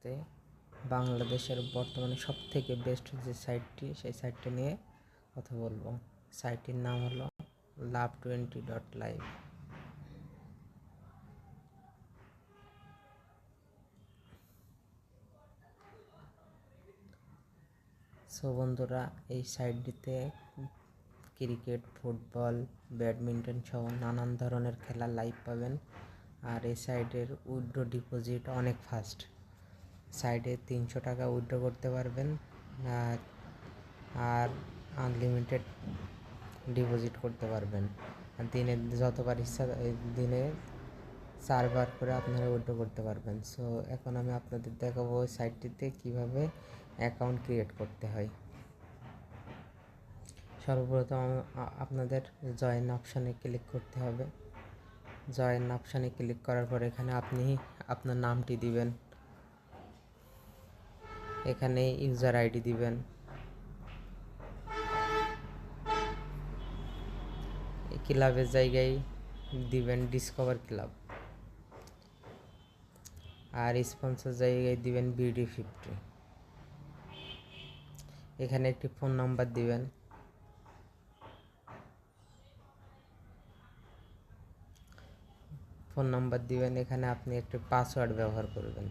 তে বাংলাদেশের বর্তমানে সবথেকে বেস্ট যে সাইটটি, সেই সাইটটা নিয়ে কথা বলবো। সাইটটির নাম হলো love20.live। সো বন্ধুরা, এই সাইটটিতে ক্রিকেট, ফুটবল, ব্যাডমিন্টন সহ নানান ধরনের খেলা লাইভ পাবেন। আর এই সাইটের উইথড্র ডিপোজিট অনেক ফাস্ট। সাইটে 300 টাকা উইথড্র করতে পারবেন আর আনলিমিটেড ডিপোজিট করতে পারবেন। দিনে যতবার ইচ্ছা দিনে 4 বার করে আপনারা উইথড্র করতে পারবেন। সো এখন আমি আপনাদের দেখাবো ওই সাইটটিতে কীভাবে অ্যাকাউন্ট ক্রিয়েট করতে হয়। সর্বপ্রথম আপনাদের জয়েন অপশানে ক্লিক করতে হবে। জয়েন অপশানে ক্লিক করার পর এখানে আপনি আপনার নামটি দিবেন, এখানে ইউজার আইডি দিবেন, ক্লাবের জায়গায় দিবেন ডিসকভার ক্লাব, আর স্পন্সর জায়গায় দিবেন BD50। এখানে একটি ফোন নাম্বার দিবেন, এখানে আপনি একটি পাসওয়ার্ড ব্যবহার করবেন।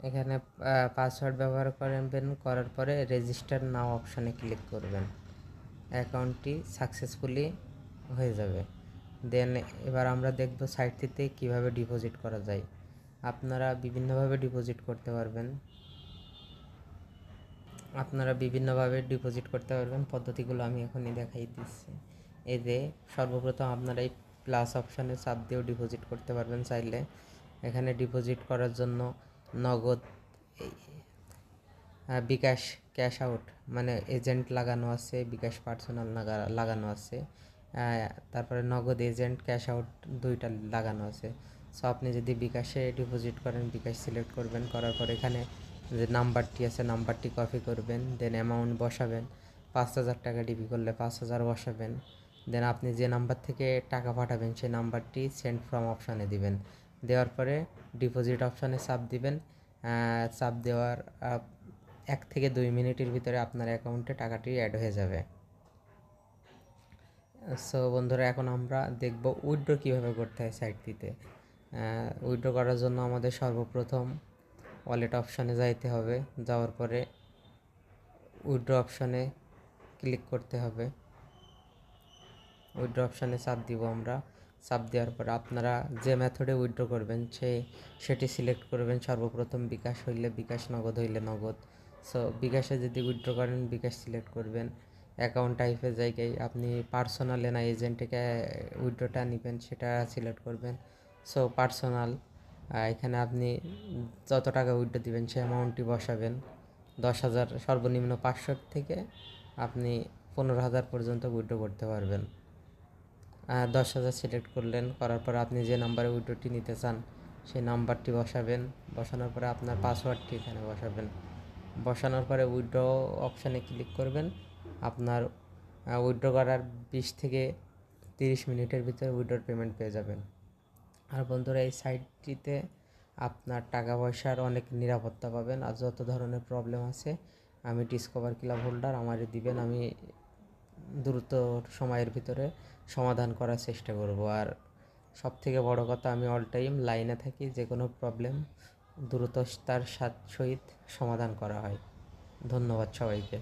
এখানে পাসওয়ার্ড ব্যবহার করবেন, করার পরে রেজিস্টার নাও অপশানে ক্লিক করবেন। অ্যাকাউন্টটি সাকসেসফুলি হয়ে যাবে। দেন এবার আমরা দেখব সাইটটিতে কিভাবে ডিপোজিট করা যায়। আপনারা বিভিন্নভাবে ডিপোজিট করতে পারবেন। পদ্ধতিগুলো আমি এখনই দেখাই দিচ্ছি। এই যে সর্বপ্রথম আপনারা এই প্লাস অপশানে চাপ দিয়েও ডিপোজিট করতে পারবেন চাইলে। এখানে ডিপোজিট করার জন্য নগদ, বিকাশ ক্যাশ আউট মানে এজেন্ট লাগানো আছে, বিকাশ পার্সোনাল লাগানো আছে, তারপরে নগদ এজেন্ট ক্যাশ আউট দুইটা লাগানো আছে। সো আপনি যদি বিকাশে ডিপোজিট করেন, বিকাশ সিলেক্ট করবেন, করার পর এখানে যে নাম্বারটি আছে নাম্বারটি কপি করবেন, দেন অ্যামাউন্ট বসাবেন। 5,000 টাকা ডিপি করলে 5,000 বসাবেন। দেন আপনি যে নাম্বার থেকে টাকা পাঠাবেন সেই নাম্বারটি সেন্ড ফ্রম অপশানে দিবেন। দেওয়ার পরে ডিপোজিট অপশানে চাপ দিবেন। চাপ দেওয়ার 1 থেকে 2 মিনিটের ভিতরে আপনার অ্যাকাউন্টে টাকাটি অ্যাড হয়ে যাবে। সো বন্ধুরা, এখন আমরা দেখব উইথড্র কীভাবে করতে হয় সাইটটিতে। উইথড্র করার জন্য আমাদের সর্বপ্রথম ওয়ালেট অপশানে যাইতে হবে। যাওয়ার পরে উইথড্র অপশানে ক্লিক করতে হবে। উইথড্র অপশানে চাপ দিব আমরা। চাপ দেওয়ার পর আপনারা যে মেথডে উইথড্র করবেন সেটি সিলেক্ট করবেন। সর্বপ্রথম বিকাশ হইলে বিকাশ, নগদ হইলে নগদ। সো বিকাশে যদি উইথড্র করেন বিকাশ সিলেক্ট করবেন। অ্যাকাউন্ট টাইপের জায়গায় আপনি পার্সোনালে না এজেন্ট থেকে উইথড্রটা নেবেন সেটা সিলেক্ট করবেন। সো পার্সোনাল, এখানে আপনি যত টাকা উইথড্র দিবেন সেই অ্যামাউন্টটি বসাবেন। 10,000, সর্বনিম্ন 500 থেকে আপনি 15,000 পর্যন্ত উইথড্র করতে পারবেন। 10,000 সিলেক্ট করলেন, করার পর আপনি যে নাম্বারে উইথড্রটি নিতে চান সেই নাম্বারটি বসাবেন। বসানোর পরে আপনার পাসওয়ার্ডটি এখানে বসাবেন। বসানোর পরে উইথড্র অপশানে ক্লিক করবেন। আপনার উইথড্র করার 20 থেকে 30 মিনিটের ভিতরে উইথড্রর পেমেন্ট পেয়ে যাবেন। আর বন্ধুরা, এই সাইটটিতে আপনার টাকা পয়সার অনেক নিরাপত্তা পাবেন। আর যত ধরনের প্রবলেম আছে আমি ডিসকভার ক্লাব হোল্ডার, আমারে দিবেন, আমি দ্রুত সময়ের ভিতরে সমাধান করার চেষ্টা করব। আর সবথেকে বড় কথা, আমি অল টাইম লাইনে থাকি, যে কোনো প্রবলেম দ্রুততার সহিত সমাধান করা হয়। ধন্যবাদ সবাইকে।